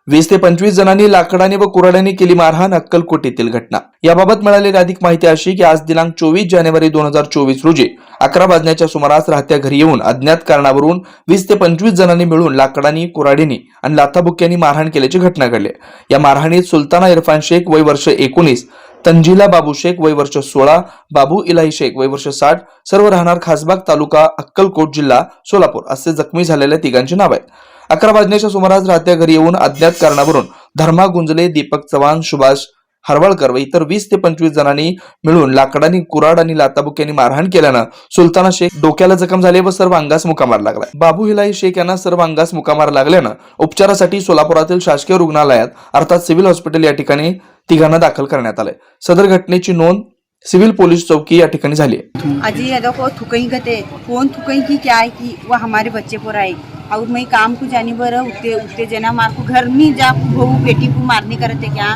20 ते 25 जणांनी लाकडाने व कुऱ्हाडीने केली मारहाण, अक्कलकोट येथील घटना। याबाबत मिळालेली अधिक माहिती अशी की आज दिनांक 24 जानेवारी 2024 रोजी 11 वाजण्याच्या सुमारास राहत्या घरी येऊन अज्ञात कारणावरून 20 ते 25 जणांनी मिळून लाकडाने, कुऱ्हाडीने आणि लाथाबुक्क्यांनी मारहाण केल्याची घटना घडली। या मारहाणीत सुलताना इरफान शेख वय वर्ष 19, तंजिला बाबू शेख वय वर्ष 16, बाबू इलाही शेख वय वर्ष 60 सर्व राहणार खासबाग तालुका अक्कलकोट जिल्हा सोलापूर असे जखमी झालेल्या तिघांची नाव आहेत। 11 वाजण्याच्या सुमारास राहत्या घरी येऊन अज्ञात कारणावरून धर्मा गुंजले, दीपक चव्हाण, सुभाष हरवाळकर व इतर 20 ते 25 जणांनी मिळून लाकडाने, कुऱ्हाड आणि लाथाबुक्क्यांनी मारहाण केल्यानं सुलताना शेख डोक्याला जखम झाले व सर्व अंगास मुका मार लागला। बाबू इलाही शेख यांना सर्व अंगास मुका मार लागल्यानं उपचारासाठी सोलापुरातील शासकीय रुग्णालयात अर्थात सिव्हिल हॉस्पिटल या ठिकाणी तिघांना दाखल करण्यात आले। सदर घटनेची नोंद सिविल पुलिस चौकी या ठिकाणी झाली है। अजी ये देखो थुकई गते कौन थुकई की क्या है कि वो हमारे बच्चे पर आए और मैं काम को जाने बर उठते जना मार को घर नहीं जा बहू बेटी को मारने करते क्या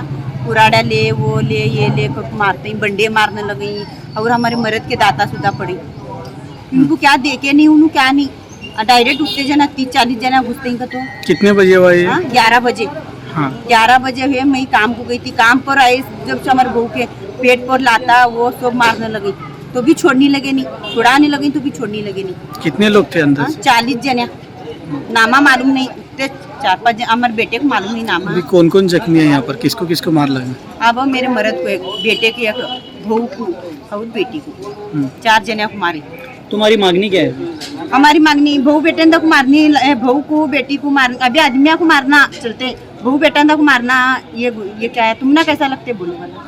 कुराड़ा ले वो ले ये ले मारते बंडे मारने लगे और हमारे मर्द के दाता सुधा पड़े। उनको क्या देखे नहीं उन्होंने क्या नहीं डायरेक्ट उठते जना 30-40 जना घुसते हैं। तो कितने बजे हुआ ये? 11 बजे। हाँ 11 बजे हुए मैं काम को गई थी, काम पर आए जब से हमारे बहू के पेट पर लाता वो सब मारने लगी तो भी छोड़ने लगे नहीं, छुड़ाने लगे तो भी छोड़ने लगे नहीं। कितने लोग थे अंदर? 40 जने, नामा मालूम नहीं, 4-5 हमारे बेटे को मालूम नहीं नामा। अभी कौन कौन जख्मी है यहाँ पर, किसको किसको मार लगा? अब मेरे मर्द को एक, बेटे की एक, बहू को और बेटी को 4 जने को मारे। तुम्हारी मांगनी क्या है? हमारी मांगनी बहू बेटे तक मारनी, बहू को बेटी को मारना, अभी आदमिया को मारना चलते, बहू बेटा तक मारना ये क्या है? तुमने कैसा लगते बोलो वाला?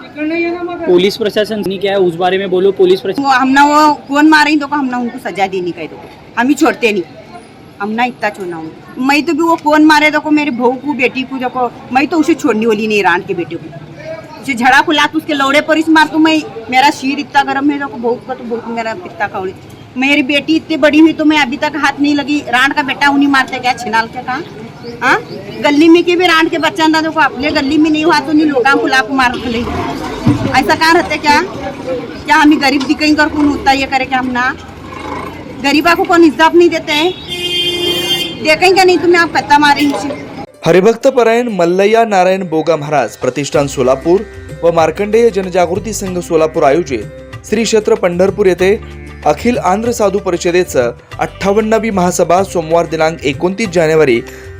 पुलिस प्रशासन ने क्या है उस बारे में बोलो। पुलिस प्रशासन हमना वो कौन मारे तो हमना उनको सजा देनी कह दो, हम ही छोड़ते नहीं, हमना इतना छोड़ना हूँ। मैं तो भी वो कौन मारे देखो मेरे बहू को बेटी को देखो, मैं तो उसे छोड़ने वाली नहीं, रान के बेटे को उसे झड़ा खुला तो उसके लौड़े पर इस मार तो मैं, मेरा शीर इतना गर्म है देखो, बहू का तो बहुत मेरा पिता कौड़े। मेरी बेटी इतनी बड़ी हुई तो मैं अभी तक हाथ नहीं लगी, रान का बेटा उन्हीं मारते क्या छिनाल के कहा। हाँ गली में के भी रान के बच्चा अंदर देखो, अपने गली में नहीं हुआ तो नहीं लोगों को लाख मार ले, ऐसा कहाँ रहते क्या? क्या हम गरीब दिखेंगे और कौन उतना ये करे क्या? हम ना गरीबा को कौन हिसाब नहीं देते हैं, देखेंगे नहीं तुम्हें आप पत्ता मारेंगे। हरिभक्त परायण मल्लय्या नारायण बोगा महाराज प्रतिष्ठान सोलापूर व मार्कंडेय जनजागृती संघ सोलापूर आयोजित श्री क्षेत्र पंढरपूर येथे अखिल आंध्र साधू परिषदेचं 58वी महासभा सोमवार दिनांक 29 जानेवारी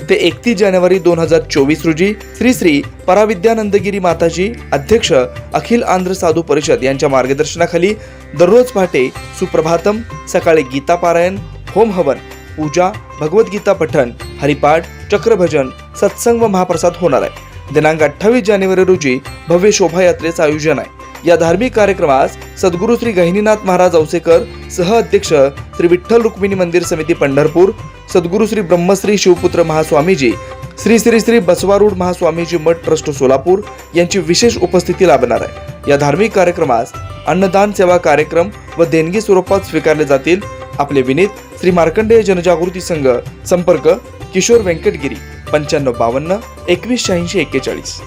ते 31 जानेवारी 2024 रोजी श्री श्री पराविद्यानंदगिरी माताजी अध्यक्ष अखिल आंध्र साधू परिषद यांच्या मार्गदर्शनाखाली दररोज पहाटे सुप्रभातम, सकाळी गीता पारायण, होम हवन, पूजा, भगवद्गीता पठण, हरिपाठ, चक्रभजन, सत्संग व महाप्रसाद होणार आहे। दिनांक 28 जानेवारी रोजी भव्य शोभायात्रेचं आयोजन आहे। या धार्मिक कार्यक्रमास सद्गुरू श्री गहिनीनाथ महाराज औसेकर, सह अध्यक्ष श्री विठ्ठल रुक्मिणी मंदिर समिती पंढरपूर, सद्गुरू श्री ब्रह्मश्री शिवपुत्र महास्वामीजी, श्री श्री श्री बसवारूढ महास्वामीजी मठ ट्रस्ट सोलापूर यांची विशेष उपस्थिती लाभणार आहे। या धार्मिक कार्यक्रमास अन्नदान सेवा कार्यक्रम व देणगी स्वरूपात स्वीकारले जातील। आपले विनीत श्री मार्कंडेय जनजागृती संघ, संपर्क किशोर व्यंकटगिरी 9552 2186 41।